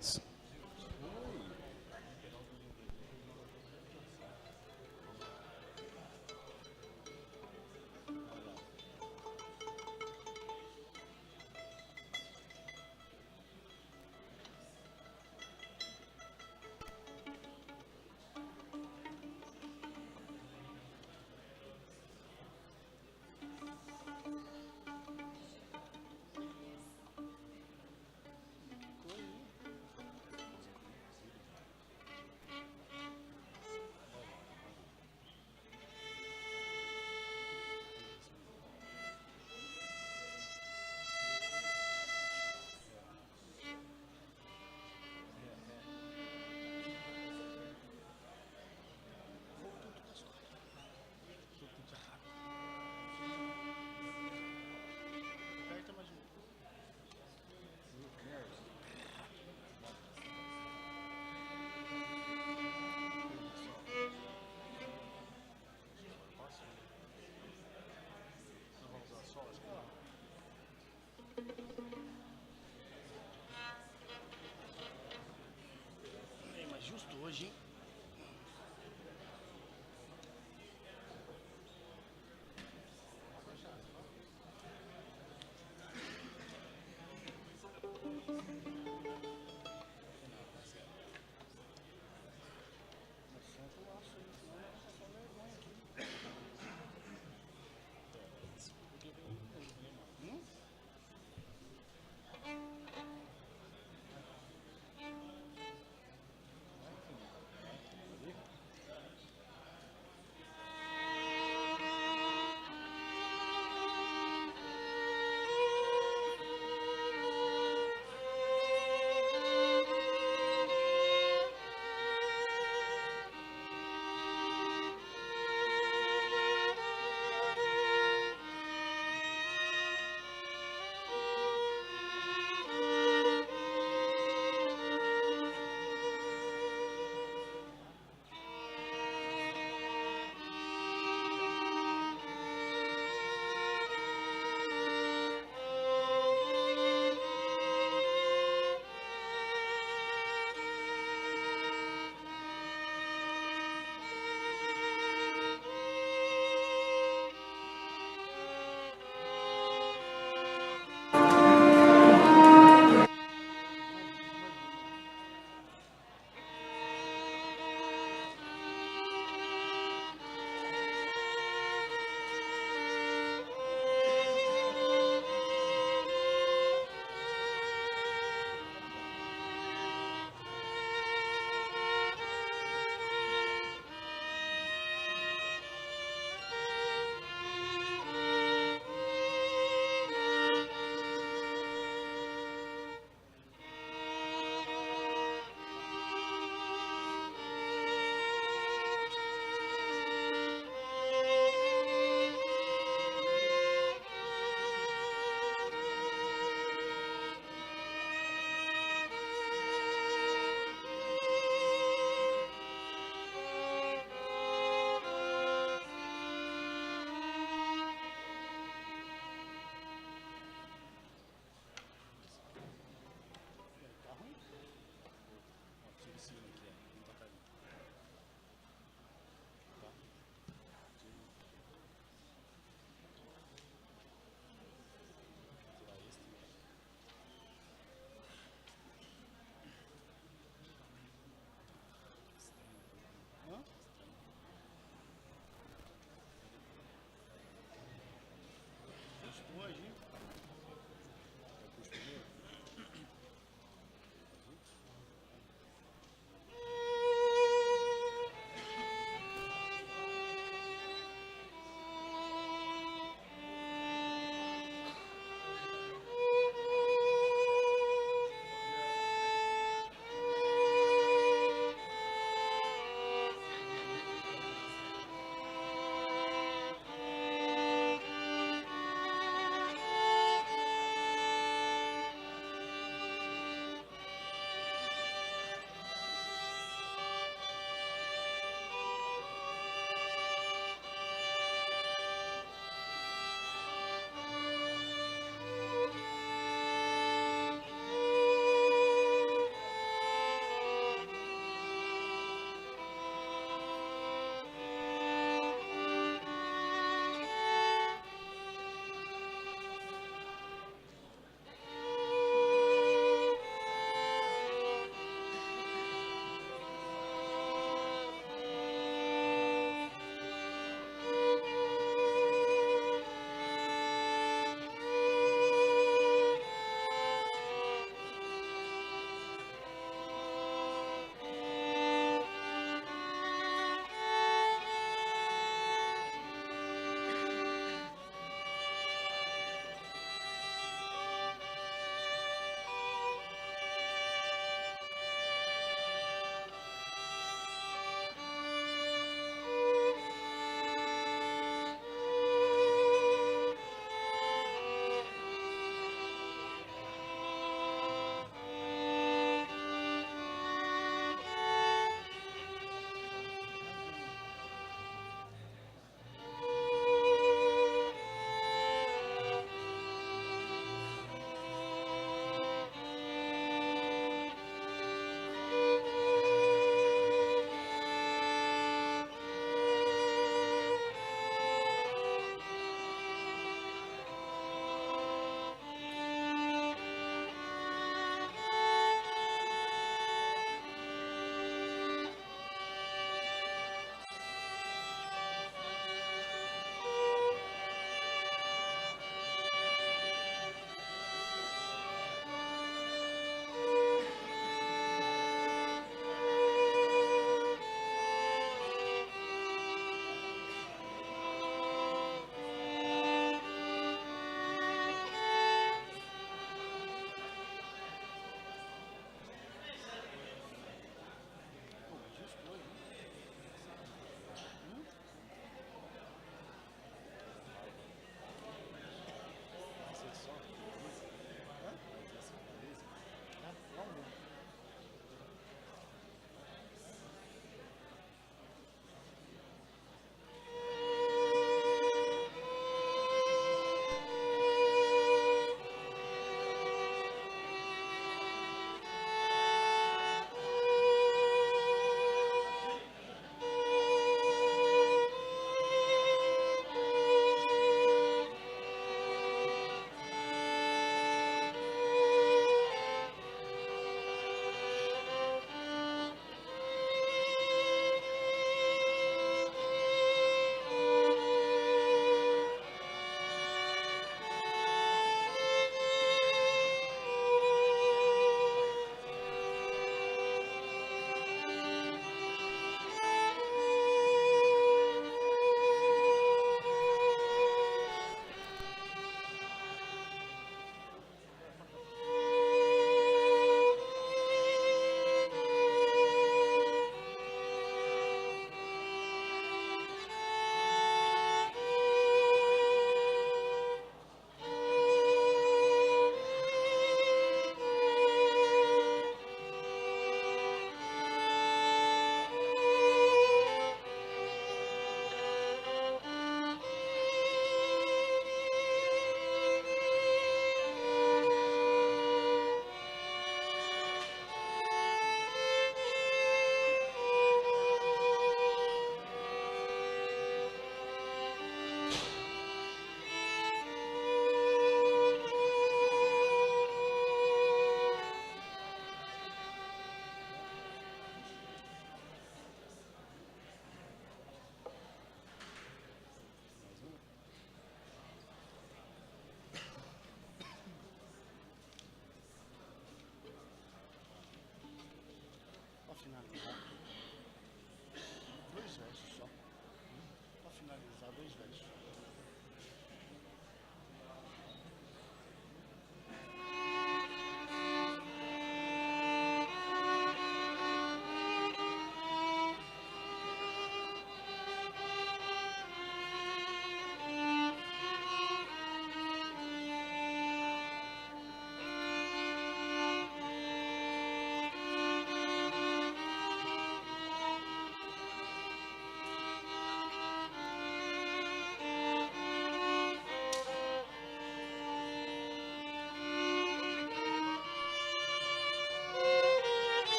Isso. É, mas justo hoje, hein?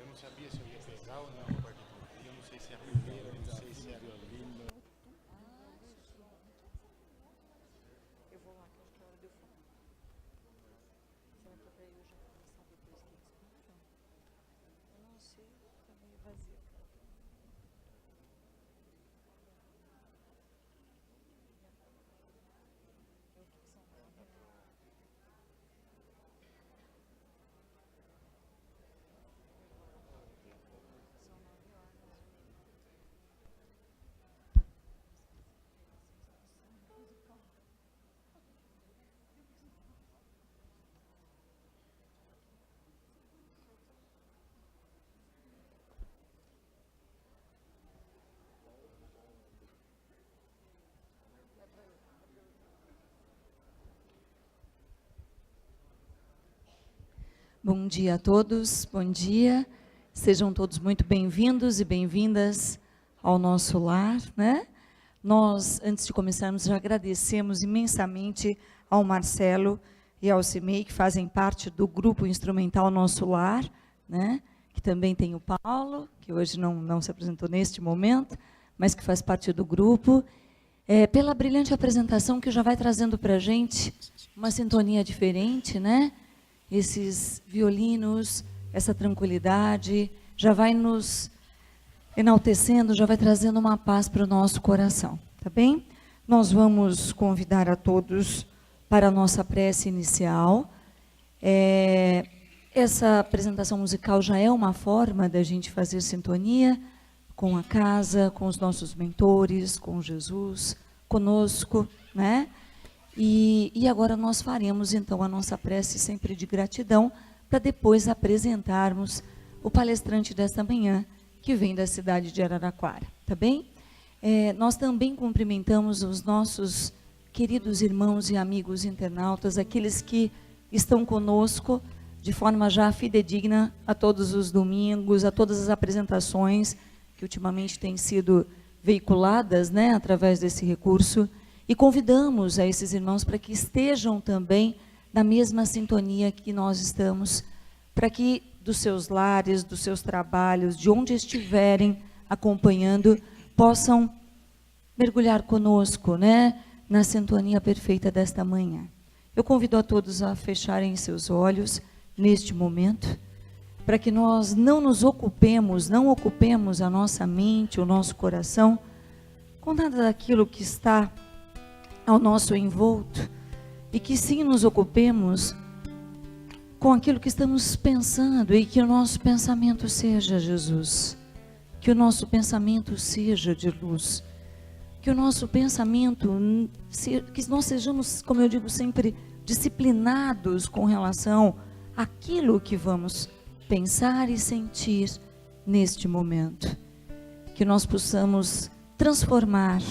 não sabia se eu ia pegar ou não a partitura. E eu não sei se é a primeira, eu não sei se é a violino. Eu vou lá, que eu acho que é hora de eu falar. Será que é pra eu já começar depois que eles param? Eu não sei, tá meio vazio. Eu que são 9 horas. São 9 horas. Bom dia a todos, bom dia. Sejam todos muito bem-vindos e bem-vindas ao nosso lar, né? Nós, antes de começarmos, já agradecemos imensamente ao Marcelo e ao Cimei, que fazem parte do grupo instrumental Nosso Lar, né? Que também tem o Paulo, que hoje não se apresentou neste momento, mas que faz parte do grupo, pela brilhante apresentação que já vai trazendo para a gente uma sintonia diferente, né? Esses violinos, essa tranquilidade, já vai nos enaltecendo, já vai trazendo uma paz para o nosso coração, tá bem? Nós vamos convidar a todos para a nossa prece inicial. Essa apresentação musical já é uma forma da gente fazer sintonia com a casa, com os nossos mentores, com Jesus, conosco, né? E agora nós faremos, então, a nossa prece sempre de gratidão, para depois apresentarmos o palestrante desta manhã, que vem da cidade de Araraquara, tá bem? Nós também cumprimentamos os nossos queridos irmãos e amigos internautas, aqueles que estão conosco de forma já fidedigna a todos os domingos, a todas as apresentações que ultimamente têm sido veiculadas, né, através desse recurso. E convidamos a esses irmãos para que estejam também na mesma sintonia que nós estamos, para que dos seus lares, dos seus trabalhos, de onde estiverem acompanhando, possam mergulhar conosco, né, na sintonia perfeita desta manhã. Eu convido a todos a fecharem seus olhos neste momento, para que nós não ocupemos a nossa mente, o nosso coração, com nada daquilo que está ao nosso envolto, e que sim nos ocupemos com aquilo que estamos pensando, e que o nosso pensamento seja Jesus, que o nosso pensamento seja de luz, que o nosso pensamento, que nós sejamos, como eu digo sempre, disciplinados com relação àquilo que vamos pensar e sentir neste momento, que nós possamos transformar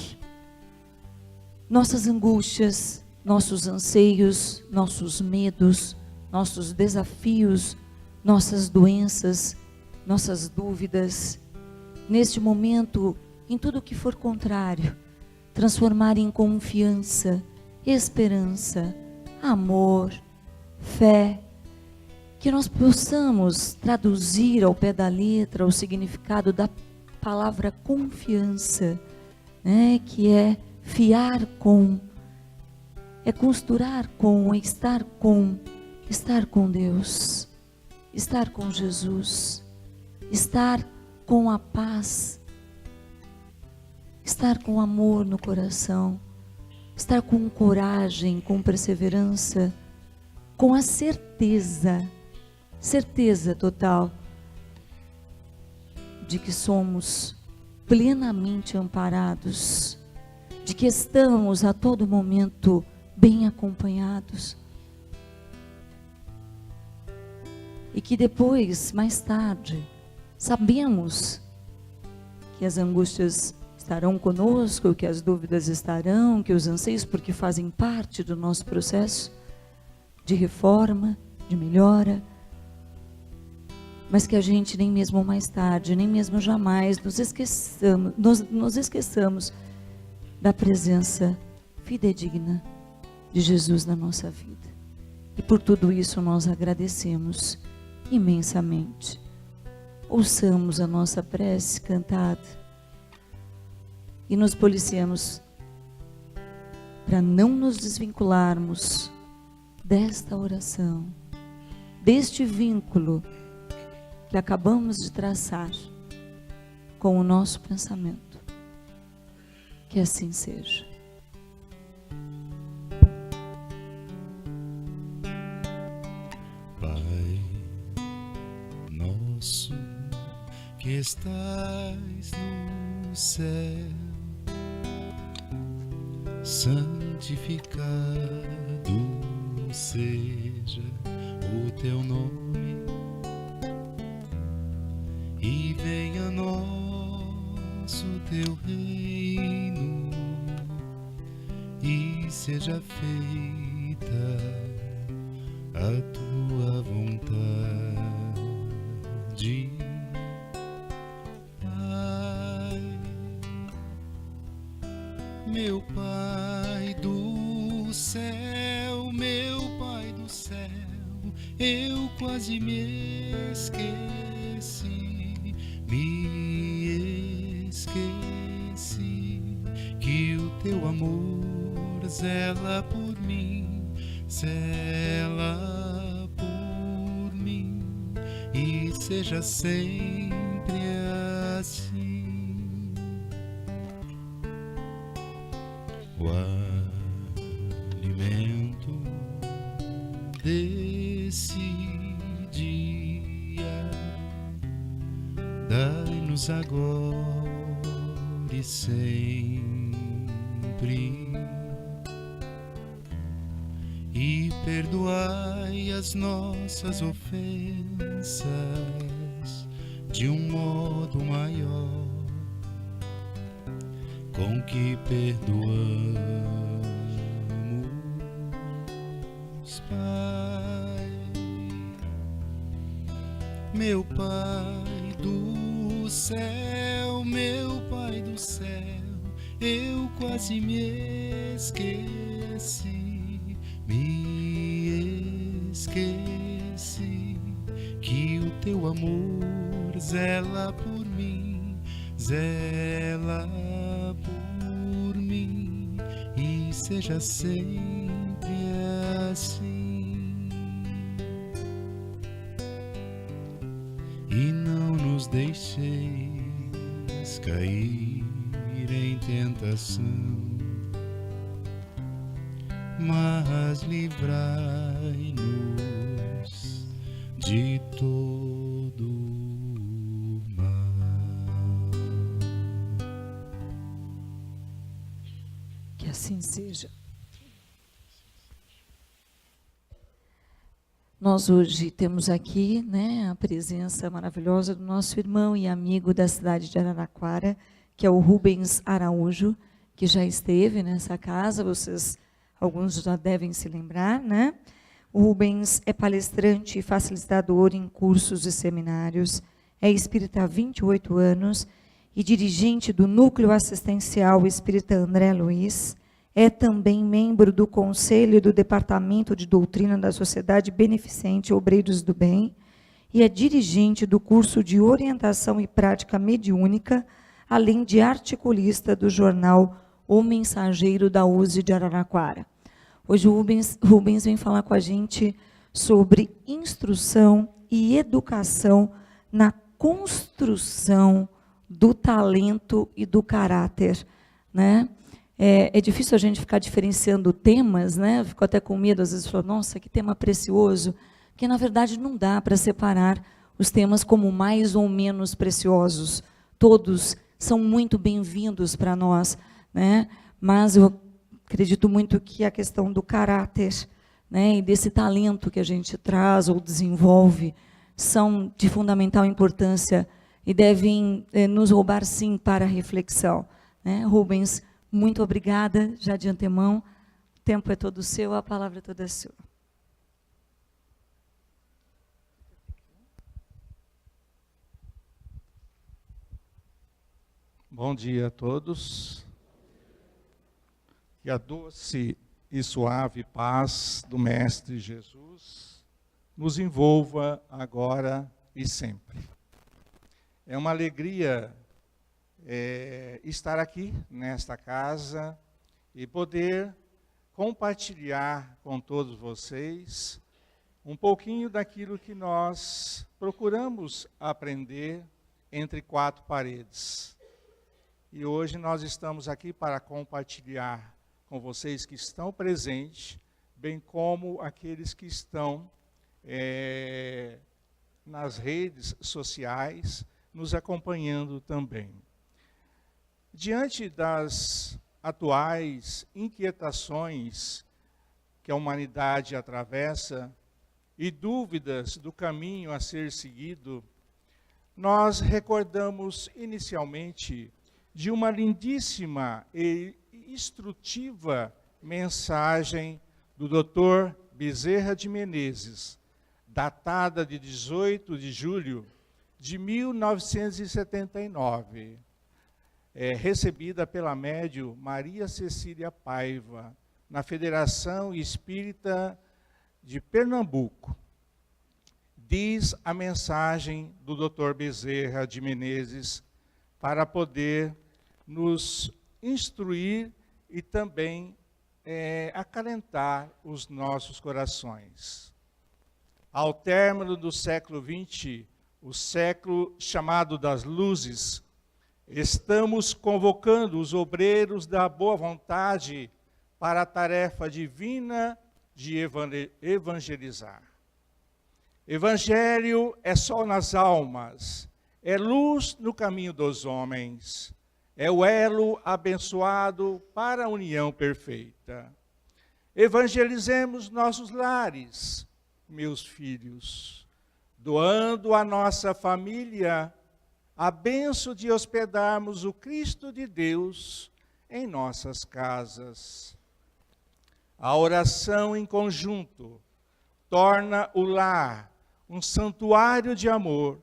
nossas angústias, nossos anseios, nossos medos, nossos desafios, nossas doenças, nossas dúvidas, neste momento, em tudo que for contrário, transformar em confiança, esperança, amor, fé, que nós possamos traduzir ao pé da letra o significado da palavra confiança, né, que é fiar com, é costurar com, é estar com Deus, estar com Jesus, estar com a paz, estar com amor no coração, estar com coragem, com perseverança, com a certeza total de que somos plenamente amparados, de que estamos a todo momento bem acompanhados, e que depois, mais tarde, sabemos que as angústias estarão conosco, que as dúvidas estarão, que os anseios, porque fazem parte do nosso processo de reforma, de melhora, mas que a gente nem mesmo mais tarde, nem mesmo jamais nos esqueçamos da presença fidedigna de Jesus na nossa vida. E por tudo isso nós agradecemos imensamente. ouçamos a nossa prece cantada e nos policiemos para não nos desvincularmos desta oração, deste vínculo que acabamos de traçar com o nosso pensamento. Que assim seja. Pai nosso que estais no céu, santificado seja o teu nome, e venha a nós o teu reino, e seja feita a tua vontade, Pai. Meu Pai do céu, meu Pai do céu, eu quase me esqueci que o teu amor zela por mim, zela por mim, e seja sempre assim. O alimento desse dia dai-nos agora e sempre, e perdoai as nossas ofensas de um modo maior com que perdoamos, Pai. Meu Pai do céu, meu Pai do céu, eu quase me esqueci que o teu amor zela por mim, zela por mim, e seja sempre assim. E não nos deixeis cair em tentação, mas livrai-nos de todo mal. Que assim seja. Nós hoje temos aqui, né, a presença maravilhosa do nosso irmão e amigo da cidade de Araraquara, que é o Rubens Araújo, que já esteve nessa casa, alguns já devem se lembrar, né? O Rubens é palestrante e facilitador em cursos e seminários, é espírita há 28 anos e dirigente do Núcleo Assistencial Espírita André Luiz. É também membro do Conselho do Departamento de Doutrina da Sociedade Beneficente Obreiros do Bem e é dirigente do curso de Orientação e Prática Mediúnica, além de articulista do jornal O Mensageiro da USE de Araraquara. Hoje o Rubens vem falar com a gente sobre instrução e educação na construção do talento e do caráter, né? É difícil a gente ficar diferenciando temas, né? Eu fico até com medo, às vezes, falo, nossa, que tema precioso, porque, na verdade, não dá para separar os temas como mais ou menos preciosos. Todos são muito bem-vindos para nós, né? Mas eu acredito muito que a questão do caráter, né, e desse talento que a gente traz ou desenvolve são de fundamental importância e devem nos roubar, sim, para a reflexão, né? Rubens, muito obrigada, já de antemão. O tempo é todo seu, a palavra é toda sua. Bom dia a todos. Que a doce e suave paz do Mestre Jesus nos envolva agora e sempre. É uma alegria estar aqui nesta casa e poder compartilhar com todos vocês um pouquinho daquilo que nós procuramos aprender entre quatro paredes. E hoje nós estamos aqui para compartilhar com vocês que estão presentes, bem como aqueles que estão nas redes sociais, nos acompanhando também. Diante das atuais inquietações que a humanidade atravessa e dúvidas do caminho a ser seguido, nós recordamos inicialmente de uma lindíssima e instrutiva mensagem do Dr. Bezerra de Menezes, datada de 18 de julho de 1979, recebida pela médium Maria Cecília Paiva, na Federação Espírita de Pernambuco. Diz a mensagem do Dr. Bezerra de Menezes para poder nos instruir e também acalentar os nossos corações. Ao término do século XX, o século chamado das luzes, estamos convocando os obreiros da boa vontade para a tarefa divina de evangelizar. Evangelho é sol nas almas, é luz no caminho dos homens, é o elo abençoado para a união perfeita. Evangelizemos nossos lares, meus filhos, doando à nossa família a bênção de hospedarmos o Cristo de Deus em nossas casas. A oração em conjunto torna o lar um santuário de amor,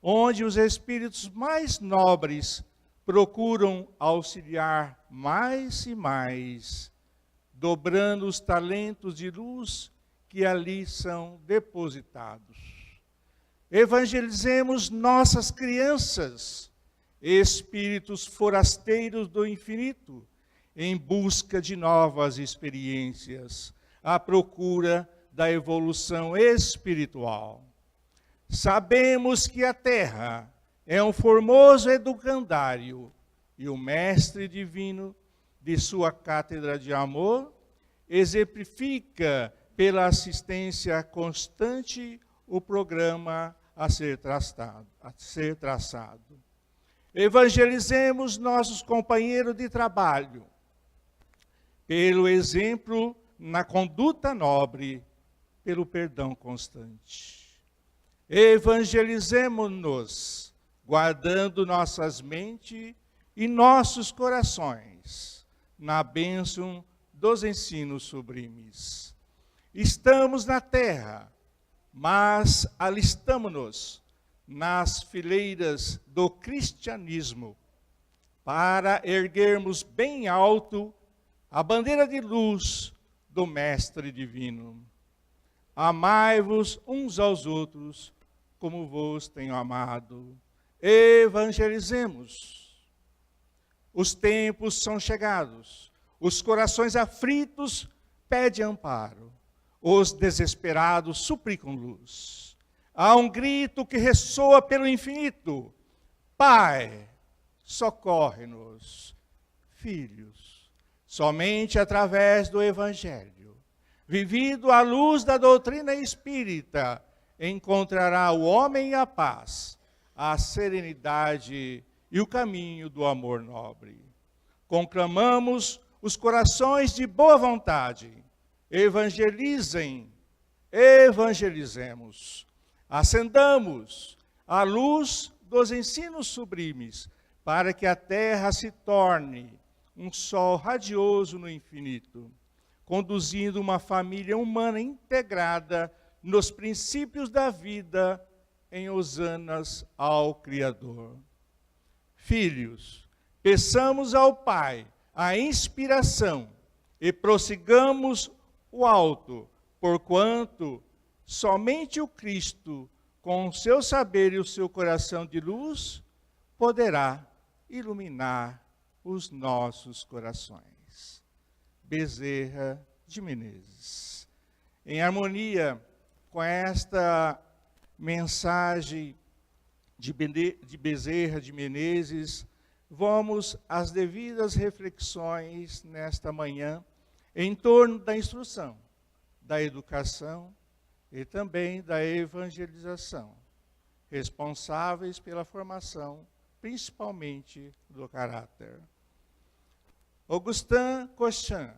onde os espíritos mais nobres procuram auxiliar mais e mais, dobrando os talentos de luz que ali são depositados. Evangelizemos nossas crianças, espíritos forasteiros do infinito, em busca de novas experiências, à procura da evolução espiritual. Sabemos que a Terra é um formoso educandário e o Mestre Divino, de sua cátedra de amor, exemplifica pela assistência constante o programa a ser traçado. Evangelizemos nossos companheiros de trabalho, pelo exemplo na conduta nobre, pelo perdão constante. Evangelizemo-nos, guardando nossas mentes e nossos corações na bênção dos ensinos sublimes. Estamos na terra, mas alistamo-nos nas fileiras do cristianismo para erguermos bem alto a bandeira de luz do Mestre Divino. Amai-vos uns aos outros como vos tenho amado. Evangelizemos. Os tempos são chegados, os corações aflitos pedem amparo, os desesperados suplicam luz. Há um grito que ressoa pelo infinito: Pai, socorre-nos. Filhos, somente através do Evangelho, vivido à luz da doutrina espírita, encontrará o homem a paz, a serenidade e o caminho do amor nobre. Conclamamos os corações de boa vontade. Evangelizemos. Acendamos a luz dos ensinos sublimes, para que a terra se torne um sol radioso no infinito, conduzindo uma família humana integrada nos princípios da vida, em hosanas ao Criador. Filhos, peçamos ao Pai a inspiração e prossigamos o alto, porquanto somente o Cristo com o seu saber e o seu coração de luz, poderá iluminar os nossos corações. Bezerra de Menezes. Em harmonia com esta mensagem de Bezerra de Menezes, vamos às devidas reflexões nesta manhã em torno da instrução, da educação e também da evangelização, responsáveis pela formação, principalmente do caráter. Augustin Cochin,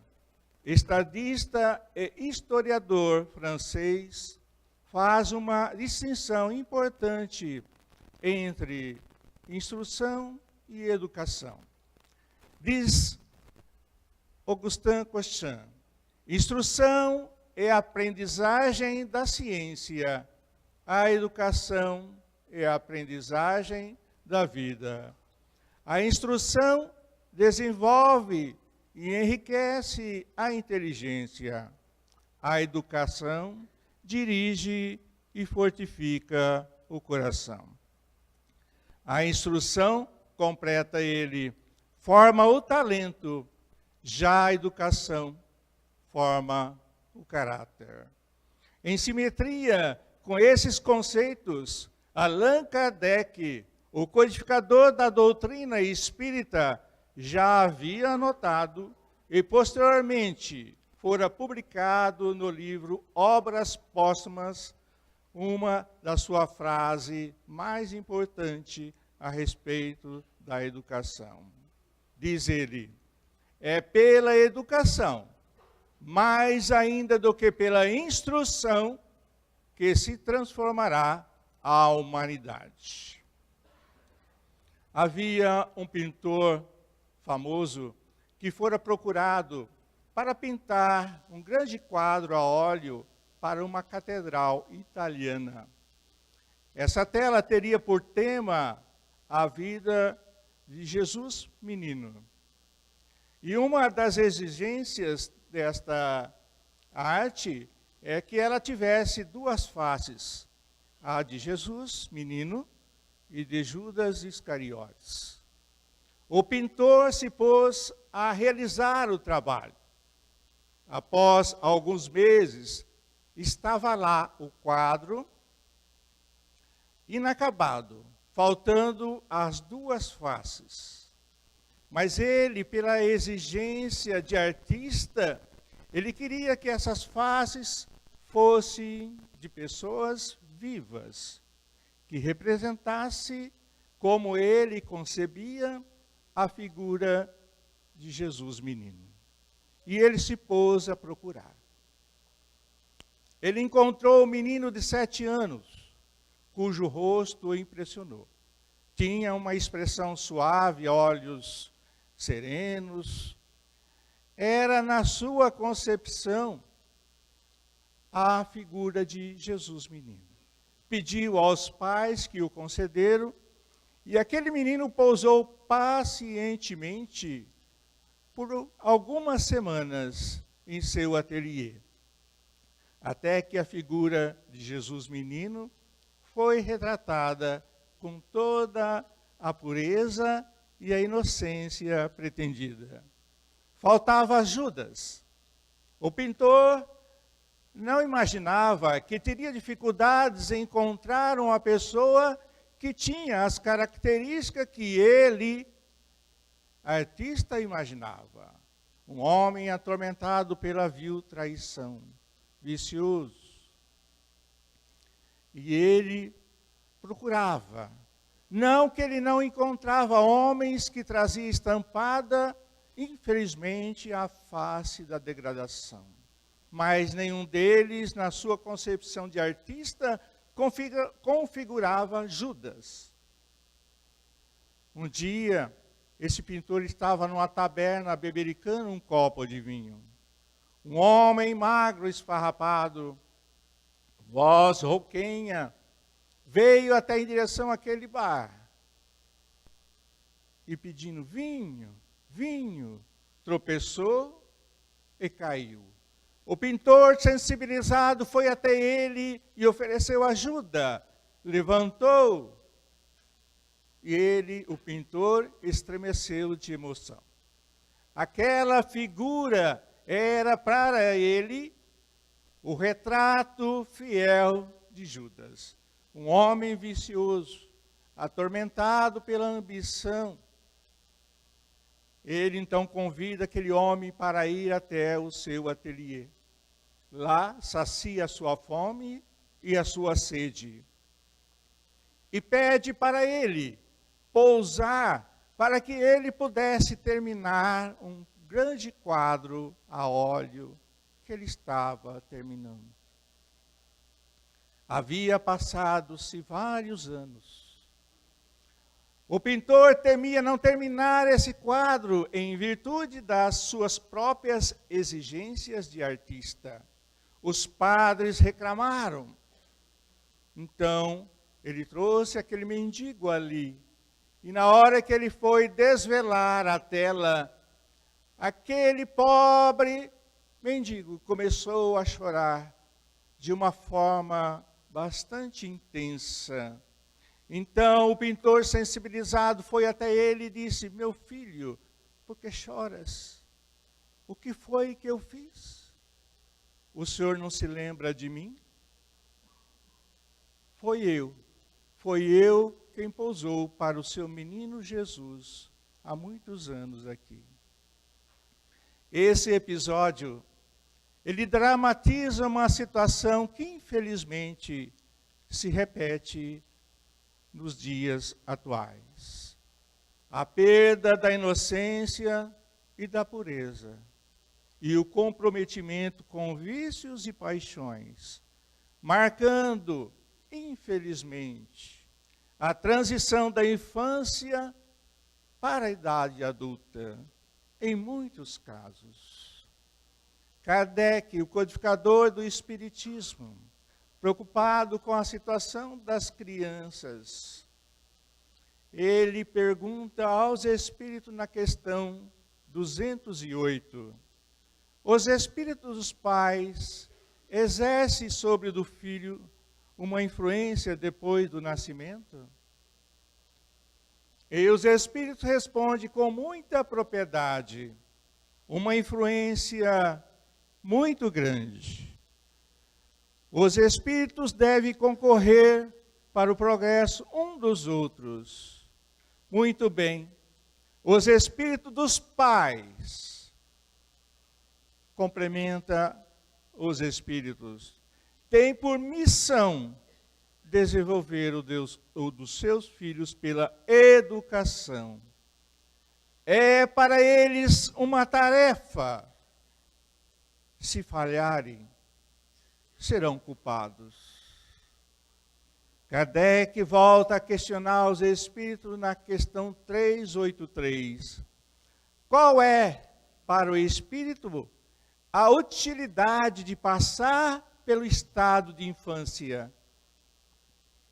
estadista e historiador francês, faz uma distinção importante entre instrução e educação. Diz Augustin Cochin, instrução é a aprendizagem da ciência, a educação é a aprendizagem da vida. A instrução desenvolve e enriquece a inteligência. A educação dirige e fortifica o coração. A instrução, completa ele, forma o talento, já a educação forma o caráter. Em simetria com esses conceitos, Allan Kardec, o codificador da doutrina espírita, já havia anotado e posteriormente fora publicado no livro Obras Póstumas, uma da sua frase mais importante a respeito da educação. Diz ele, é pela educação, mais ainda do que pela instrução, que se transformará a humanidade. Havia um pintor famoso que fora procurado para pintar um grande quadro a óleo para uma catedral italiana. Essa tela teria por tema a vida de Jesus menino. E uma das exigências desta arte é que ela tivesse duas faces, a de Jesus menino e de Judas Iscariotes. O pintor se pôs a realizar o trabalho. Após alguns meses, estava lá o quadro inacabado, faltando as duas faces. Mas ele, pela exigência de artista, ele queria que essas faces fossem de pessoas vivas, que representasse, como ele concebia, a figura de Jesus menino. E ele se pôs a procurar. Ele encontrou um menino de 7 anos, cujo rosto o impressionou. Tinha uma expressão suave, olhos serenos. Era, na sua concepção, a figura de Jesus menino. Pediu aos pais que o concederam, e aquele menino pousou pacientemente por algumas semanas em seu ateliê, até que a figura de Jesus menino foi retratada com toda a pureza e a inocência pretendida. Faltava Judas. O pintor não imaginava que teria dificuldades em encontrar uma pessoa que tinha as características que ele, artista, imaginava. Um homem atormentado pela vil traição, vicioso. E ele procurava. Não que ele não encontrava homens que traziam estampada, infelizmente, a face da degradação. Mas nenhum deles, na sua concepção de artista, configurava Judas. Um dia, esse pintor estava numa taberna bebericando um copo de vinho. Um homem magro, esfarrapado, voz rouquenha, veio até em direção àquele bar. E pedindo vinho, vinho, tropeçou e caiu. O pintor, sensibilizado, foi até ele e ofereceu ajuda. levantou e ele, o pintor, estremeceu de emoção. Aquela figura era para ele o retrato fiel de Judas, um homem vicioso, atormentado pela ambição. Ele então convida aquele homem para ir até o seu ateliê. Lá sacia a sua fome e a sua sede. E pede para ele pousar para que ele pudesse terminar um grande quadro a óleo que ele estava terminando. Havia passado-se vários anos. O pintor temia não terminar esse quadro em virtude das suas próprias exigências de artista. Os padres reclamaram. Então, ele trouxe aquele mendigo ali. E na hora que ele foi desvelar a tela, aquele pobre mendigo começou a chorar de uma forma bastante intensa. Então o pintor, sensibilizado, foi até ele e disse: meu filho, por que choras? O que foi que eu fiz? O senhor não se lembra de mim? Foi eu quem pousou para o seu menino Jesus há muitos anos aqui. Esse episódio, ele dramatiza uma situação que infelizmente se repete nos dias atuais. A perda da inocência e da pureza, e o comprometimento com vícios e paixões, marcando, infelizmente, a transição da infância para a idade adulta, em muitos casos. Kardec, o codificador do Espiritismo, preocupado com a situação das crianças, ele pergunta aos espíritos na questão 208, os espíritos dos pais exercem sobre o do filho uma influência depois do nascimento? E os espíritos respondem com muita propriedade, uma influência muito grande. Os espíritos devem concorrer para o progresso um dos outros. Muito bem. Os espíritos dos pais complementa os espíritos. Tem por missão desenvolver o dos seus filhos pela educação. É para eles uma tarefa. Se falharem, serão culpados. Kardec volta a questionar os espíritos na questão 383. Qual é, para o espírito, a utilidade de passar pelo estado de infância?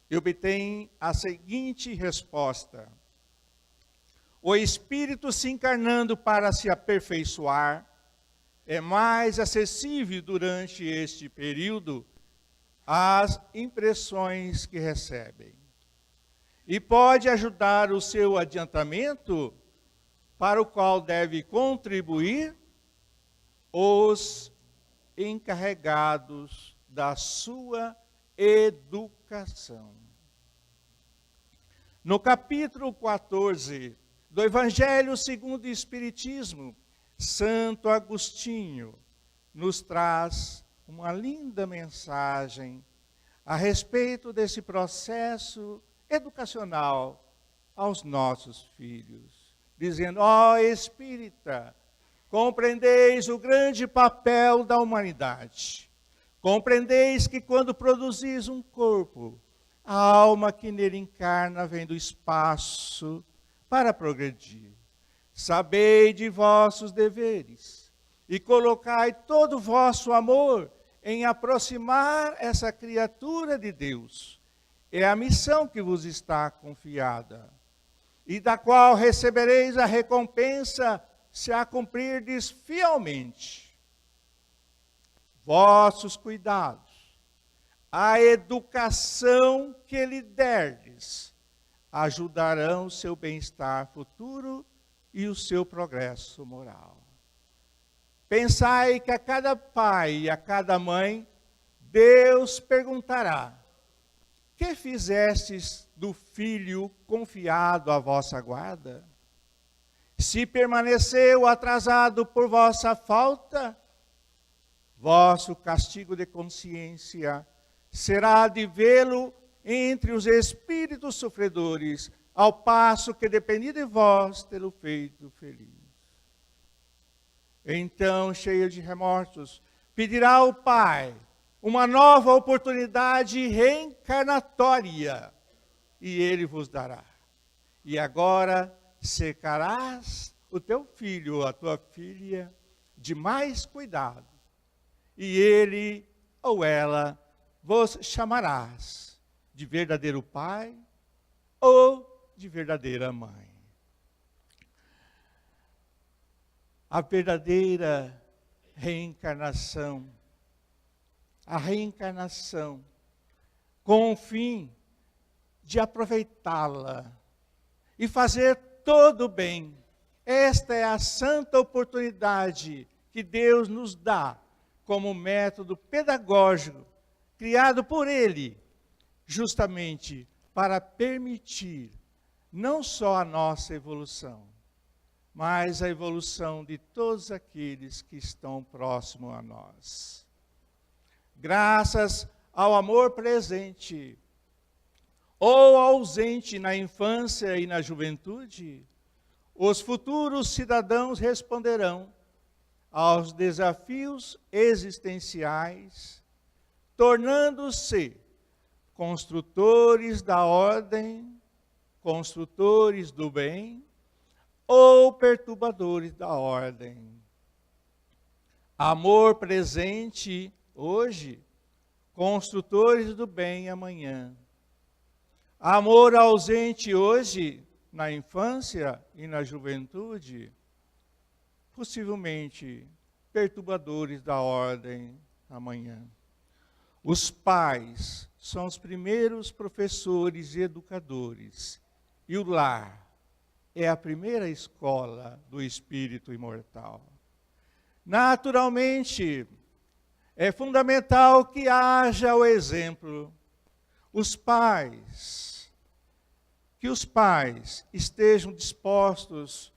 E obtém a seguinte resposta: o espírito se encarnando para se aperfeiçoar é mais acessível durante este período às impressões que recebem. E pode ajudar o seu adiantamento, para o qual deve contribuir os encarregados da sua educação. No capítulo 14 do Evangelho segundo o Espiritismo, Santo Agostinho nos traz uma linda mensagem a respeito desse processo educacional aos nossos filhos, dizendo: ó espírita, compreendeis o grande papel da humanidade. Compreendeis que quando produzis um corpo, a alma que nele encarna vem do espaço para progredir. Sabei de vossos deveres e colocai todo o vosso amor em aproximar essa criatura de Deus. É a missão que vos está confiada, e da qual recebereis a recompensa se a cumprirdes fielmente. Vossos cuidados, a educação que lhe derdes ajudarão o seu bem-estar futuro e o seu progresso moral. Pensai que a cada pai e a cada mãe, Deus perguntará: que fizestes do filho confiado à vossa guarda? Se permaneceu atrasado por vossa falta, vosso castigo de consciência será de vê-lo entre os espíritos sofredores, ao passo que dependia de vós tê-lo feito feliz. Então, cheio de remorsos, pedirá ao Pai uma nova oportunidade reencarnatória, e Ele vos dará. E agora cercarás o teu filho ou a tua filha de mais cuidado, e ele ou ela vos chamarás de verdadeiro pai ou de verdadeira mãe. A verdadeira reencarnação, a reencarnação com o fim de aproveitá-la e fazer todo o bem. Esta é a santa oportunidade que Deus nos dá como método pedagógico, criado por Ele, justamente para permitir não só a nossa evolução, mas a evolução de todos aqueles que estão próximos a nós. Graças ao amor presente ou ausente na infância e na juventude, os futuros cidadãos responderão aos desafios existenciais, tornando-se construtores da ordem, construtores do bem ou perturbadores da ordem. Amor presente hoje, construtores do bem amanhã. Amor ausente hoje, na infância e na juventude, possivelmente perturbadores da ordem amanhã. Os pais são os primeiros professores e educadores, e o lar é a primeira escola do espírito imortal. Naturalmente, é fundamental que haja o exemplo. Que os pais estejam dispostos,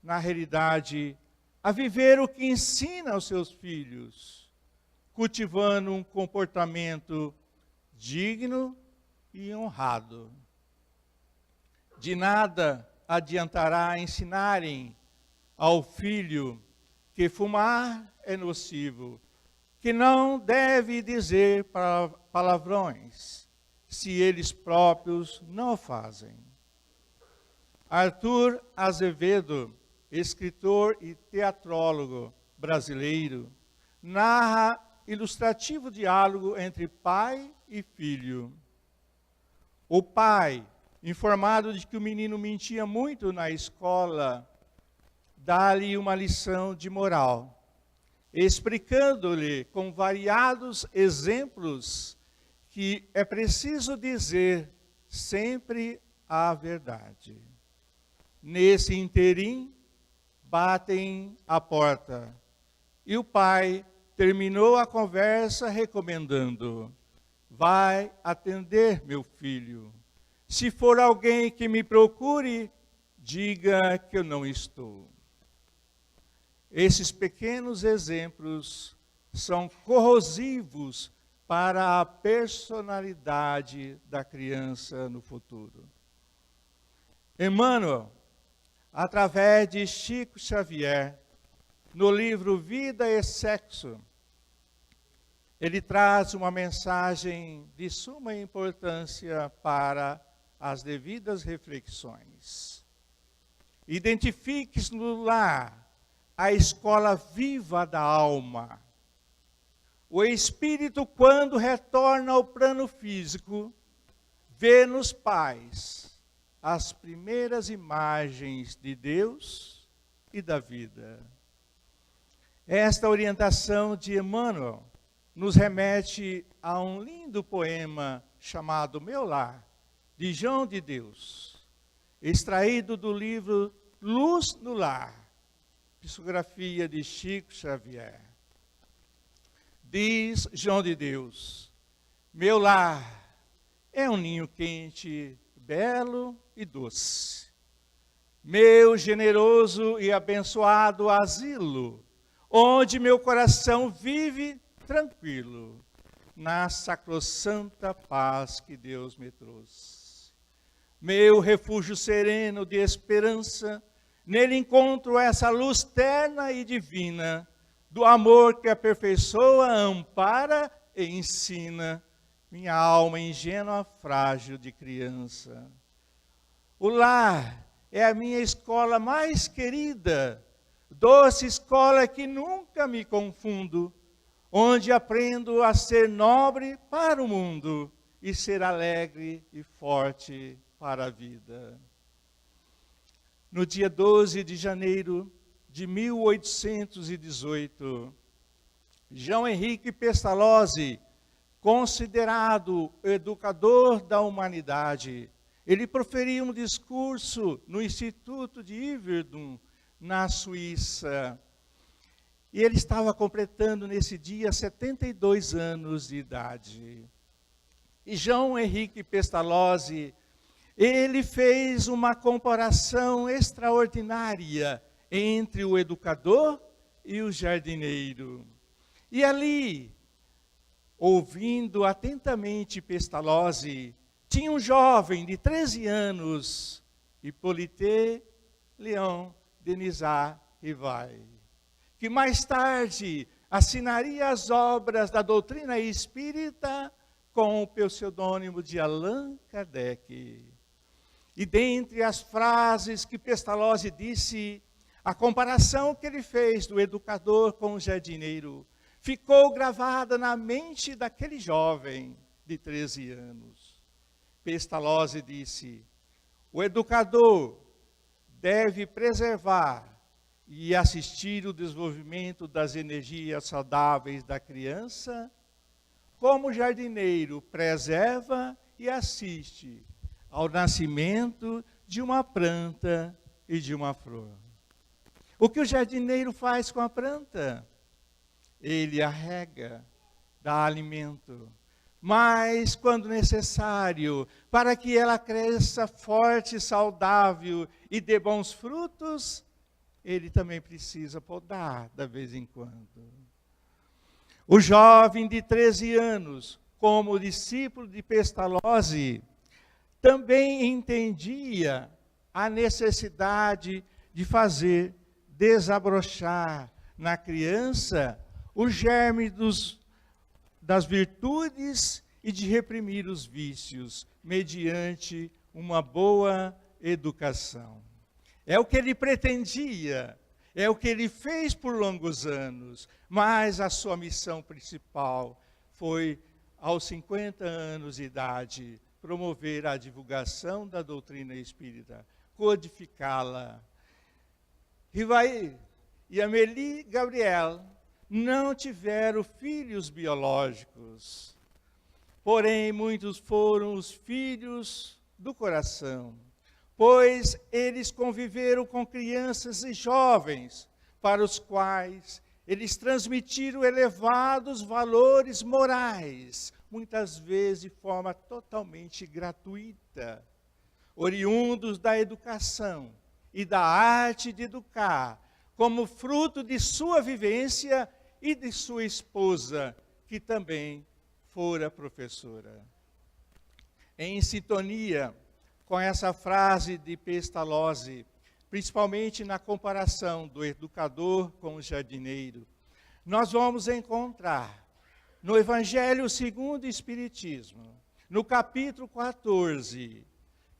na realidade, a viver o que ensina aos seus filhos, cultivando um comportamento digno e honrado. De nada adiantará ensinarem ao filho que fumar é nocivo, que não deve dizer palavrões, se eles próprios não o fazem. Arthur Azevedo, escritor e teatrólogo brasileiro, narra ilustrativo diálogo entre pai e filho. O pai, informado de que o menino mentia muito na escola, dá-lhe uma lição de moral, explicando-lhe com variados exemplos que é preciso dizer sempre a verdade. Nesse interim, batem à porta, e o pai terminou a conversa recomendando: vai atender, meu filho. Se for alguém que me procure, diga que eu não estou. Esses pequenos exemplos são corrosivos para a personalidade da criança no futuro. Emmanuel, através de Chico Xavier, no livro Vida e Sexo, ele traz uma mensagem de suma importância para as devidas reflexões. Identifique-se no lar a escola viva da alma. O espírito, quando retorna ao plano físico, vê nos pais as primeiras imagens de Deus e da vida. Esta orientação de Emmanuel nos remete a um lindo poema chamado Meu Lar, de João de Deus, extraído do livro Luz no Lar, psicografia de Chico Xavier. Diz João de Deus: meu lar é um ninho quente, belo e doce. Meu generoso e abençoado asilo, onde meu coração vive tranquilo, na sacrossanta paz que Deus me trouxe. Meu refúgio sereno de esperança, nele encontro essa luz terna e divina, do amor que aperfeiçoa, ampara e ensina minha alma ingênua, frágil de criança. O lar é a minha escola mais querida, doce escola que nunca me confundo, onde aprendo a ser nobre para o mundo e ser alegre e forte para a vida. No dia 12 de janeiro de 1818, João Henrique Pestalozzi, considerado educador da humanidade, ele proferiu um discurso no Instituto de Yverdon, na Suíça. E ele estava completando nesse dia 72 anos de idade. E João Henrique Pestalozzi, ele fez uma comparação extraordinária entre o educador e o jardineiro. E ali, ouvindo atentamente Pestalozzi, tinha um jovem de 13 anos, Hippolyte Léon Denisard Rivail, que mais tarde assinaria as obras da doutrina espírita com o pseudônimo de Allan Kardec. E dentre as frases que Pestalozzi disse, a comparação que ele fez do educador com o jardineiro ficou gravada na mente daquele jovem de 13 anos. Pestalozzi disse: o educador deve preservar e assistir o desenvolvimento das energias saudáveis da criança, como o jardineiro preserva e assiste ao nascimento de uma planta e de uma flor. O que o jardineiro faz com a planta? Ele a rega, dá alimento, mas quando necessário, para que ela cresça forte, saudável e dê bons frutos, ele também precisa podar de vez em quando. O jovem de 13 anos, como discípulo de Pestalozzi, também entendia a necessidade de fazer desabrochar na criança o germe das virtudes e de reprimir os vícios, mediante uma boa educação. É o que ele pretendia, é o que ele fez por longos anos, mas a sua missão principal foi, aos 50 anos de idade, promover a divulgação da doutrina espírita, codificá-la. Rivail e Amélie Gabriel não tiveram filhos biológicos, porém muitos foram os filhos do coração, pois eles conviveram com crianças e jovens, para os quais eles transmitiram elevados valores morais, muitas vezes de forma totalmente gratuita, oriundos da educação e da arte de educar, como fruto de sua vivência e de sua esposa, que também fora professora. Em sintonia com essa frase de Pestalozzi, principalmente na comparação do educador com o jardineiro, nós vamos encontrar no Evangelho segundo o Espiritismo, no capítulo 14,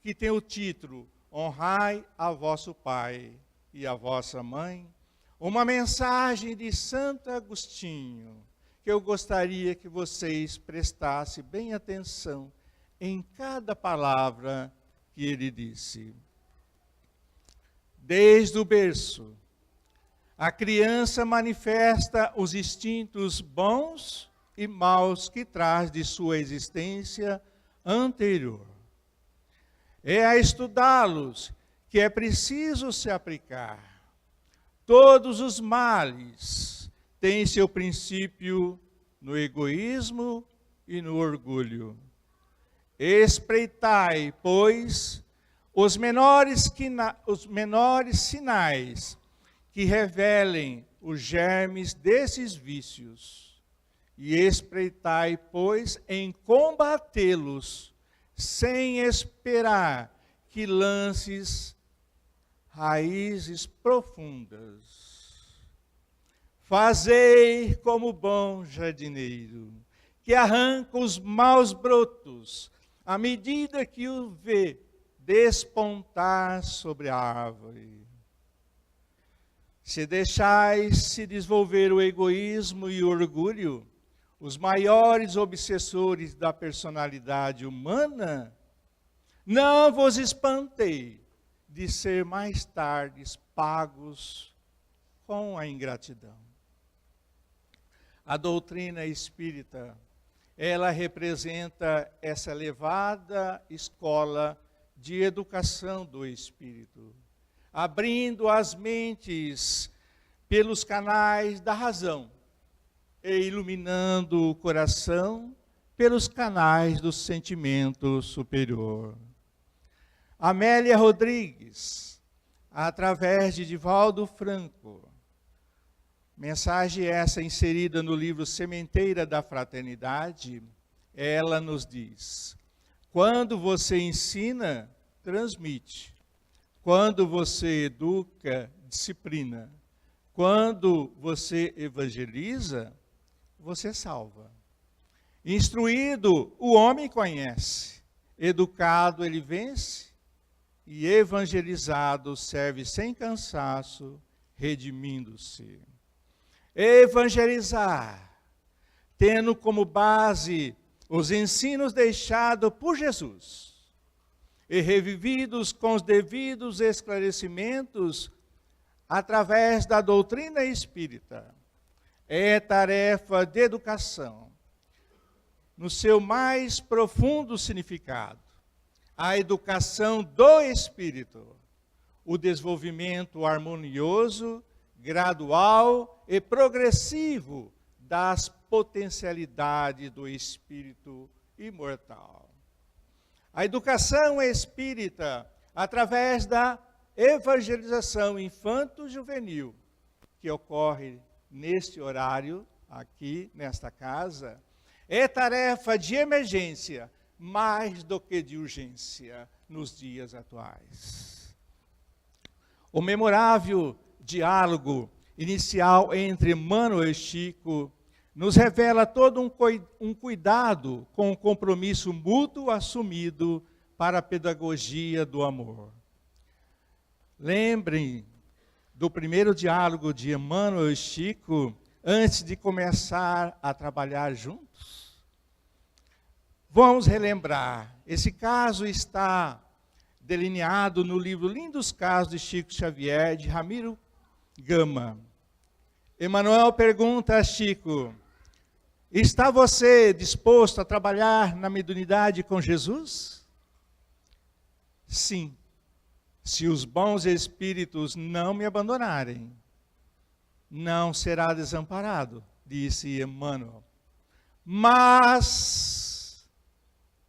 que tem o título Honrai a vosso pai e a vossa mãe, uma mensagem de Santo Agostinho, que eu gostaria que vocês prestassem bem atenção em cada palavra que ele disse. Desde o berço, a criança manifesta os instintos bons e maus que traz de sua existência anterior. É a estudá-los que é preciso se aplicar. Todos os males têm seu princípio no egoísmo e no orgulho. Espreitai, pois, os menores sinais que revelem os germes desses vícios, e espreitai, pois, em combatê-los, sem esperar que lances raízes profundas. Fazei como bom jardineiro, que arranca os maus brotos, à medida que o vê despontar sobre a árvore. Se deixais se desenvolver o egoísmo e o orgulho, os maiores obsessores da personalidade humana, não vos espantei de ser mais tarde pagos com a ingratidão. A doutrina espírita, ela representa essa elevada escola de educação do espírito, abrindo as mentes pelos canais da razão e iluminando o coração pelos canais do sentimento superior. Amélia Rodrigues, através de Divaldo Franco, mensagem essa inserida no livro Sementeira da Fraternidade, ela nos diz: quando você ensina, transmite. Quando você educa, disciplina. Quando você evangeliza, você salva. Instruído, o homem conhece. Educado, ele vence. E evangelizado, serve sem cansaço, redimindo-se. Evangelizar, tendo como base os ensinos deixados por Jesus e revividos com os devidos esclarecimentos através da doutrina espírita, é tarefa de educação, no seu mais profundo significado, a educação do espírito, o desenvolvimento harmonioso, gradual e progressivo das potencialidades do espírito imortal. A educação espírita, através da evangelização infanto-juvenil, que ocorre neste horário, aqui nesta casa, é tarefa de emergência, mais do que de urgência, nos dias atuais. O memorável diálogo inicial entre Emmanuel e Chico nos revela todo um cuidado com o compromisso mútuo assumido para a pedagogia do amor. Lembrem do primeiro diálogo de Emmanuel e Chico, antes de começar a trabalhar juntos? Vamos relembrar. Esse caso está delineado no livro Lindos Casos de Chico Xavier, de Ramiro Gama. Emmanuel pergunta a Chico: está você disposto a trabalhar na mediunidade com Jesus? Sim, se os bons espíritos não me abandonarem, não será desamparado, disse Emmanuel. Mas,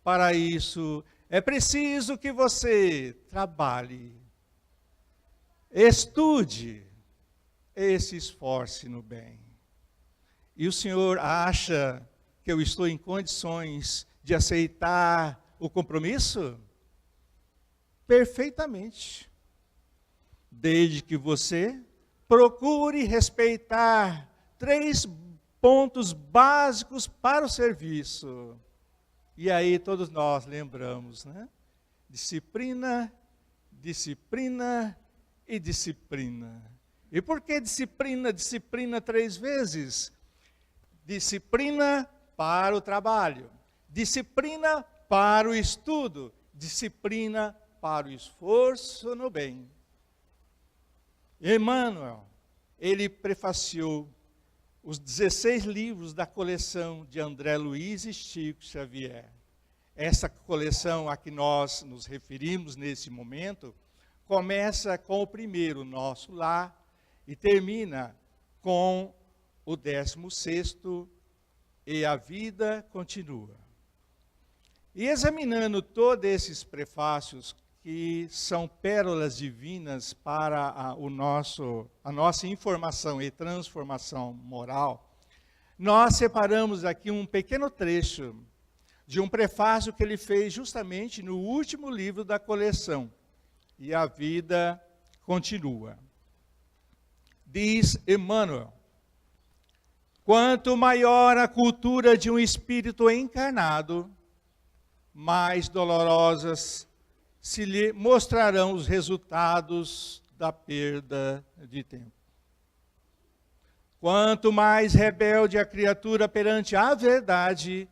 para isso, é preciso que você trabalhe, estude e se esforce no bem. E o senhor acha que eu estou em condições de aceitar o compromisso? Perfeitamente. Desde que você procure respeitar 3 pontos básicos para o serviço. E aí todos nós lembramos, né? Disciplina, disciplina e disciplina. E por que disciplina? Disciplina 3 vezes. Disciplina para o trabalho, disciplina para o estudo, disciplina para o esforço no bem. Emmanuel, ele prefaciou os 16 livros da coleção de André Luiz e Chico Xavier. Essa coleção a que nós nos referimos nesse momento começa com o primeiro, Nosso Lar, e termina com o 16º, E a Vida Continua. E examinando todos esses prefácios, que são pérolas divinas para a nossa informação e transformação moral, nós separamos aqui um pequeno trecho de um prefácio que ele fez justamente no último livro da coleção, E a Vida Continua. Diz Emmanuel: quanto maior a cultura de um espírito encarnado, mais dolorosas se lhe mostrarão os resultados da perda de tempo. Quanto mais rebelde a criatura perante a verdade,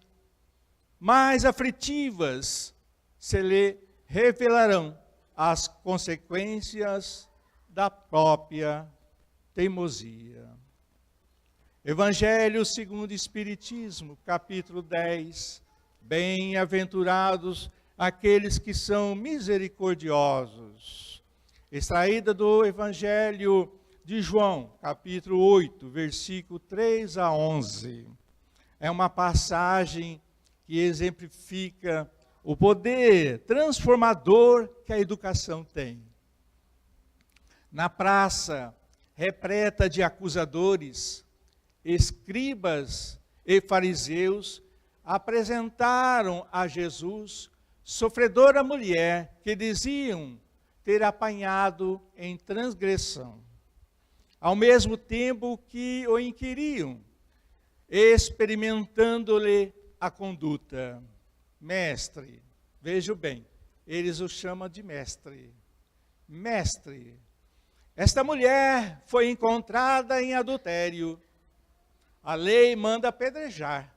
mais aflitivas se lhe revelarão as consequências da própria teimosia. Evangelho segundo o Espiritismo, capítulo 10. Bem-aventurados aqueles que são misericordiosos. Extraída do Evangelho de João, capítulo 8, versículo 3 a 11. É uma passagem que exemplifica o poder transformador que a educação tem. Na praça, repleta de acusadores, escribas e fariseus apresentaram a Jesus sofredora mulher que diziam ter apanhado em transgressão, ao mesmo tempo que o inquiriam, experimentando-lhe a conduta. Mestre, veja bem, eles o chamam de mestre. Mestre, esta mulher foi encontrada em adultério. A lei manda apedrejar.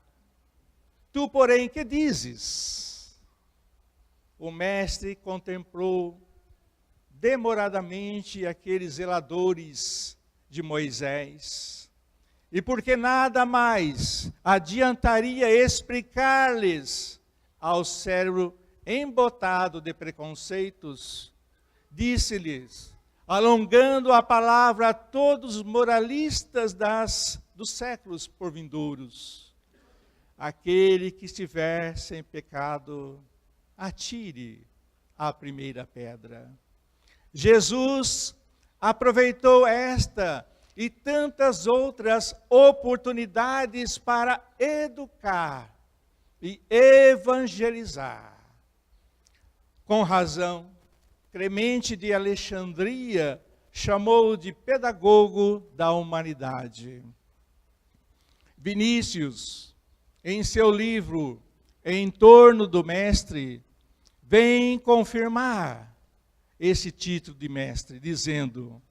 Tu, porém, que dizes? O mestre contemplou demoradamente aqueles zeladores de Moisés, e porque nada mais adiantaria explicar-lhes ao cérebro embotado de preconceitos, disse-lhes, alongando a palavra a todos os moralistas dos séculos por vindouros: aquele que estiver sem pecado, atire a primeira pedra. Jesus aproveitou esta e tantas outras oportunidades para educar e evangelizar. Com razão, Clemente de Alexandria chamou-o de pedagogo da humanidade. Vinícius, em seu livro Em Torno do Mestre, vem confirmar esse título de mestre, dizendo: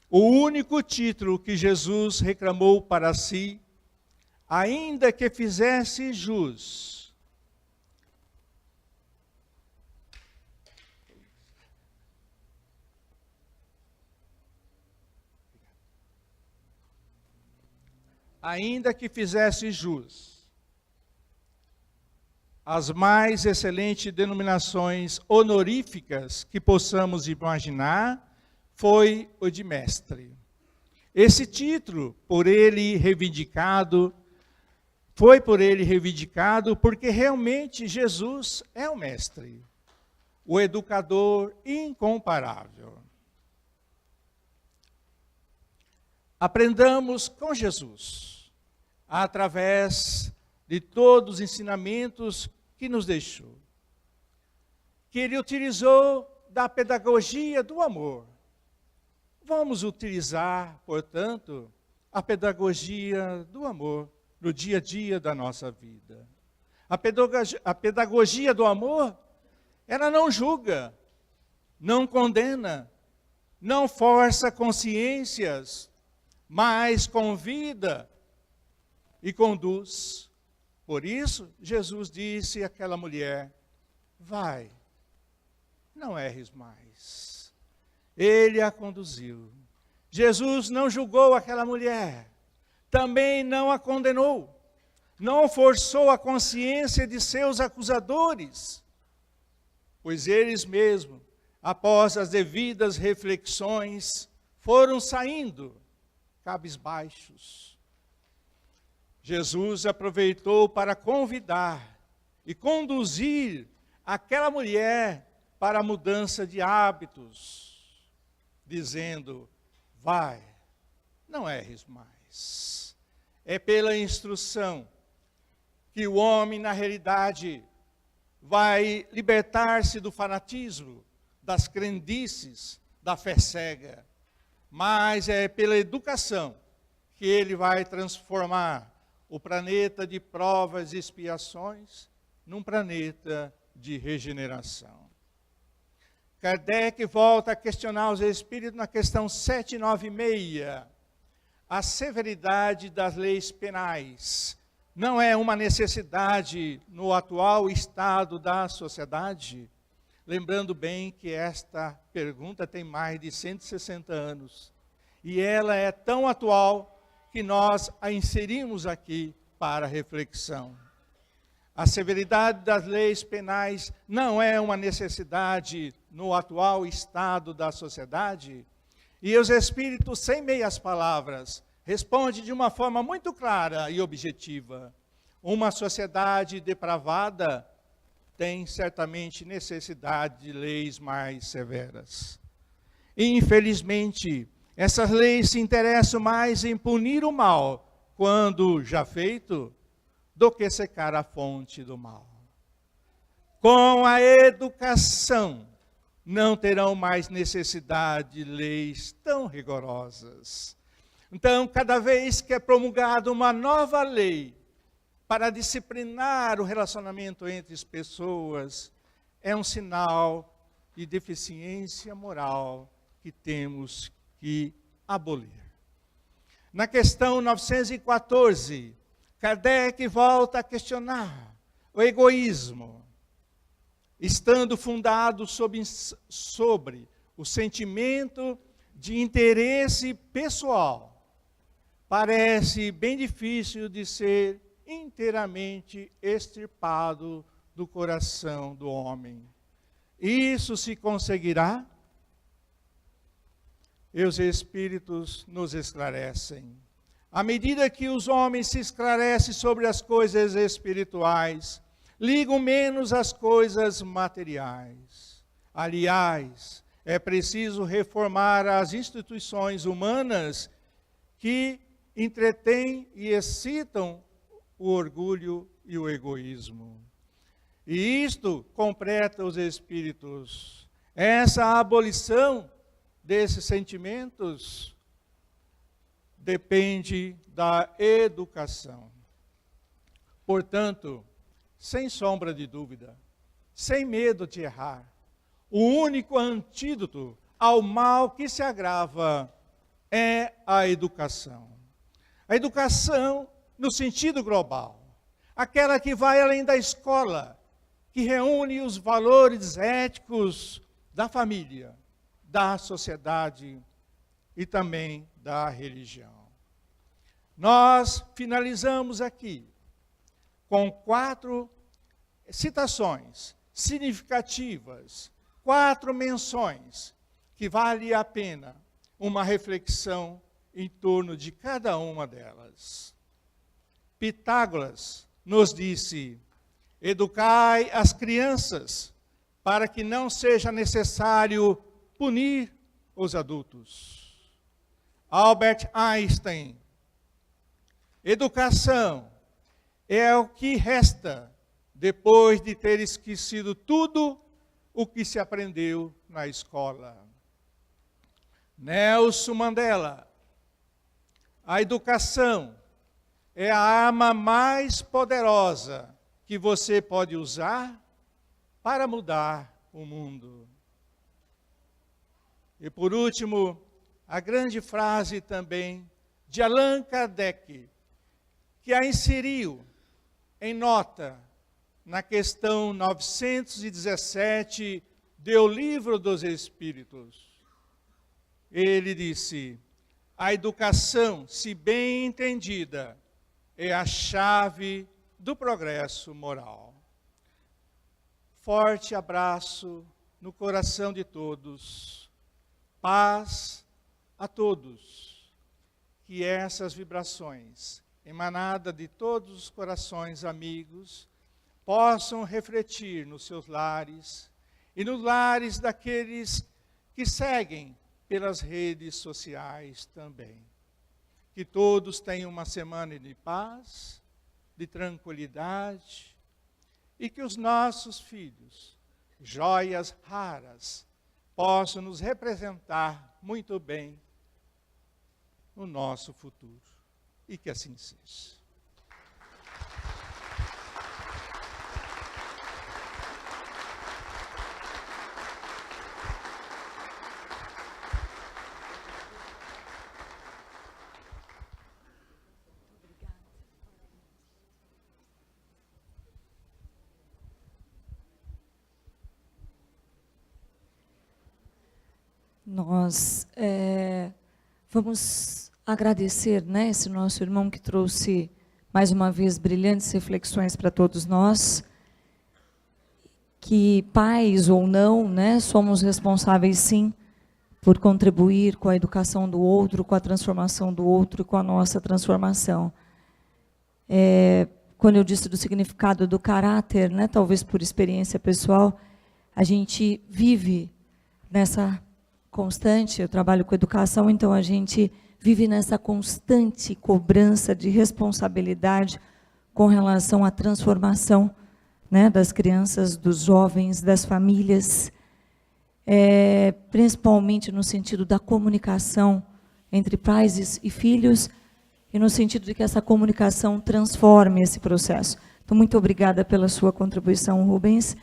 o único título que Jesus reclamou para si, ainda que fizesse jus, as mais excelentes denominações honoríficas que possamos imaginar, foi o de mestre. Esse título, foi por ele reivindicado porque realmente Jesus é o mestre, o educador incomparável. Aprendamos com Jesus, através de todos os ensinamentos que nos deixou, que ele utilizou da pedagogia do amor. Vamos utilizar, portanto, a pedagogia do amor no dia a dia da nossa vida. A pedagogia do amor, ela não julga, não condena, não força consciências, mas convida e conduz. Por isso, Jesus disse àquela mulher: vai, não erres mais. Ele a conduziu. Jesus não julgou aquela mulher, também não a condenou, não forçou a consciência de seus acusadores, pois eles mesmos, após as devidas reflexões, foram saindo cabisbaixos. Jesus aproveitou para convidar e conduzir aquela mulher para a mudança de hábitos, dizendo: vai, não erres mais. É pela instrução que o homem, na realidade, vai libertar-se do fanatismo, das crendices, da fé cega. Mas é pela educação que ele vai transformar o planeta de provas e expiações num planeta de regeneração. Kardec volta a questionar os espíritos na questão 796. A severidade das leis penais não é uma necessidade no atual estado da sociedade? Lembrando bem que esta pergunta tem mais de 160 anos. E ela é tão atual que nós a inserimos aqui para reflexão. A severidade das leis penais não é uma necessidade no atual estado da sociedade? E os espíritos, sem meias palavras, respondem de uma forma muito clara e objetiva. Uma sociedade depravada tem certamente necessidade de leis mais severas. E, infelizmente, essas leis se interessam mais em punir o mal, quando já feito, do que secar a fonte do mal. Com a educação, não terão mais necessidade de leis tão rigorosas. Então, cada vez que é promulgada uma nova lei para disciplinar o relacionamento entre as pessoas, é um sinal de deficiência moral que temos que abolir. Na questão 914, Kardec volta a questionar o egoísmo, estando fundado sobre o sentimento de interesse pessoal. Parece bem difícil de ser inteiramente extirpado do coração do homem. Isso se conseguirá? E os Espíritos nos esclarecem. À medida que os homens se esclarecem sobre as coisas espirituais, ligam menos às coisas materiais. Aliás, é preciso reformar as instituições humanas que entretêm e excitam o orgulho e o egoísmo. E isto completa os Espíritos. Essa abolição desses sentimentos depende da educação. Portanto, sem sombra de dúvida, sem medo de errar, o único antídoto ao mal que se agrava é a educação. A educação no sentido global, aquela que vai além da escola, que reúne os valores éticos da família, da sociedade e também da religião. Nós finalizamos aqui com 4 citações significativas, 4 menções que vale a pena uma reflexão em torno de cada uma delas. Pitágoras nos disse: educai as crianças para que não seja necessário punir os adultos. Albert Einstein: educação é o que resta depois de ter esquecido tudo o que se aprendeu na escola. Nelson Mandela: a educação é a arma mais poderosa que você pode usar para mudar o mundo. E por último, a grande frase também de Allan Kardec, que a inseriu em nota na questão 917 do Livro dos Espíritos. Ele disse: A educação, se bem entendida, é a chave do progresso moral. Forte abraço no coração de todos. Paz a todos. Que essas vibrações, emanadas de todos os corações amigos, possam refletir nos seus lares e nos lares daqueles que seguem pelas redes sociais também. Que todos tenham uma semana de paz, de tranquilidade, e que os nossos filhos, joias raras, possam nos representar muito bem no nosso futuro. E que assim seja. Nós vamos agradecer, né, esse nosso irmão que trouxe, mais uma vez, brilhantes reflexões para todos nós, que pais ou não, né, somos responsáveis, sim, por contribuir com a educação do outro, com a transformação do outro, com a nossa transformação. Quando eu disse do significado do caráter, né, talvez por experiência pessoal, a gente vive nessa constante, eu trabalho com educação, então a gente vive nessa constante cobrança de responsabilidade com relação à transformação, né, das crianças, dos jovens, das famílias, principalmente no sentido da comunicação entre pais e filhos, e no sentido de que essa comunicação transforme esse processo. Então, muito obrigada pela sua contribuição, Rubens.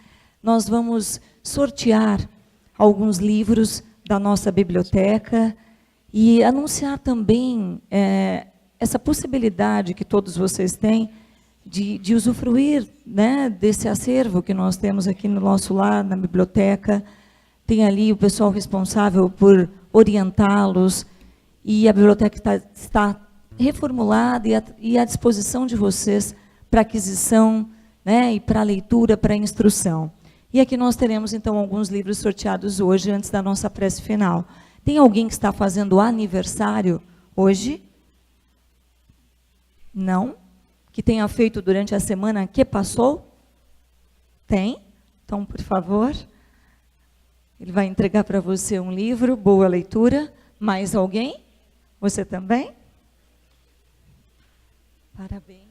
Nós vamos sortear alguns livros da nossa biblioteca e anunciar também essa possibilidade que todos vocês têm de usufruir, né, desse acervo que nós temos aqui no nosso lar, na biblioteca. Tem ali o pessoal responsável por orientá-los, e a biblioteca está reformulada e à disposição de vocês para aquisição, né, e para leitura, para instrução. E aqui nós teremos, então, alguns livros sorteados hoje, antes da nossa prece final. Tem alguém que está fazendo aniversário hoje? Não? Que tenha feito durante a semana que passou? Tem? Então, por favor, ele vai entregar para você um livro, boa leitura. Mais alguém? Você também? Parabéns.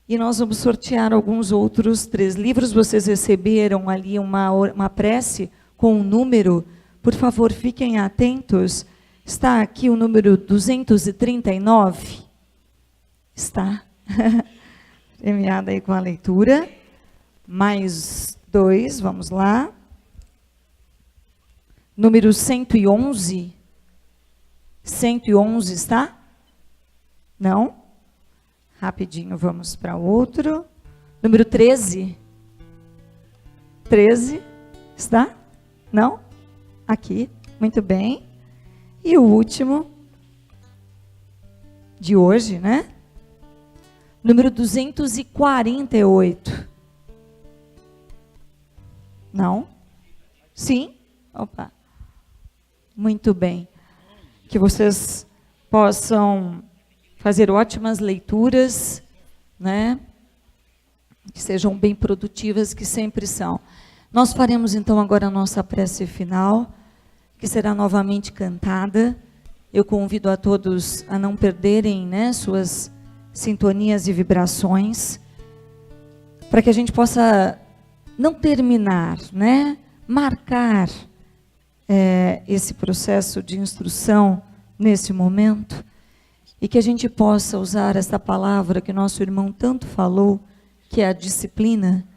E nós vamos sortear alguns outros 3 livros. Vocês receberam ali uma prece com um número. Por favor, fiquem atentos. Está aqui o número 239. Está. Premiada aí com a leitura. Mais 2, vamos lá. Número 111. 111 está? Não? Rapidinho, vamos para outro. Número 13. 13. Está? Não? Aqui. Muito bem. E o último de hoje, né? Número 248. Não? Sim? Opa. Muito bem. Que vocês possam fazer ótimas leituras, né? Que sejam bem produtivas, que sempre são. Nós faremos, então, agora a nossa prece final, que será novamente cantada. Eu convido a todos a não perderem, né, suas sintonias e vibrações, para que a gente possa não terminar, né, marcar esse processo de instrução nesse momento, e que a gente possa usar essa palavra que nosso irmão tanto falou, que é a disciplina,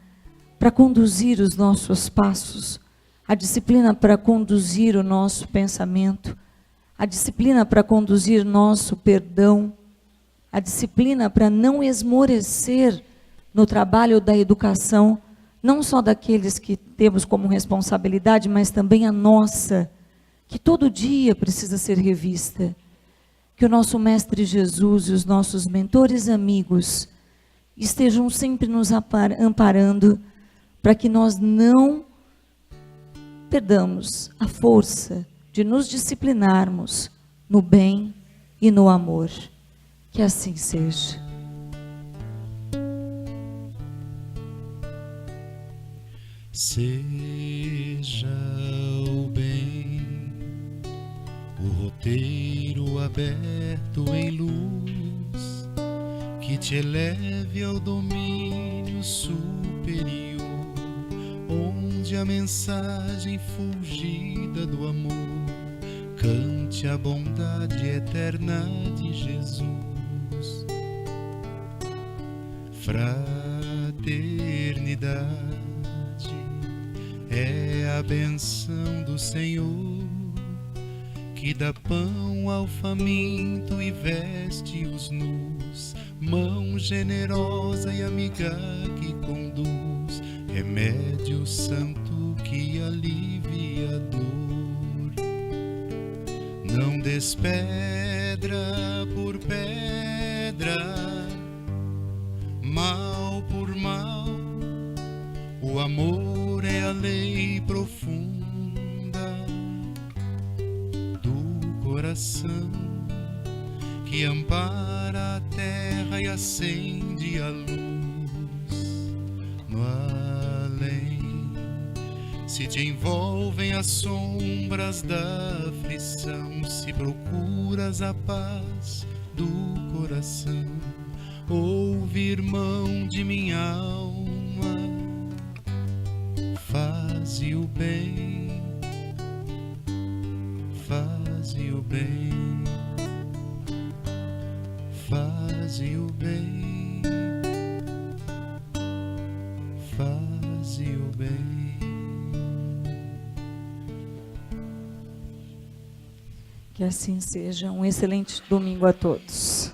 para conduzir os nossos passos, a disciplina para conduzir o nosso pensamento, a disciplina para conduzir nosso perdão, a disciplina para não esmorecer no trabalho da educação, não só daqueles que temos como responsabilidade, mas também a nossa, que todo dia precisa ser revista. Que o nosso Mestre Jesus e os nossos mentores amigos estejam sempre nos amparando, para que nós não perdamos a força de nos disciplinarmos no bem e no amor. Que assim seja. Seja o bem, o roteiro aberto em luz, que te eleve ao domínio superior, onde a mensagem fulgida do amor cante a bondade eterna de Jesus. Fraternidade é a benção do Senhor, que dá pão ao faminto e veste os nus, mão generosa e amiga que conduz, remédio santo que alivia a dor. Não des pedra por pedra, mal por mal, o amor é a lei profunda do coração, que ampara a terra e acende a luz no além. Se te envolvem as sombras da aflição, se procuras a paz do coração, ouve, irmão de minha alma, faze o bem, faze o bem, faze o bem, faze o bem. Que assim seja. Um excelente domingo a todos.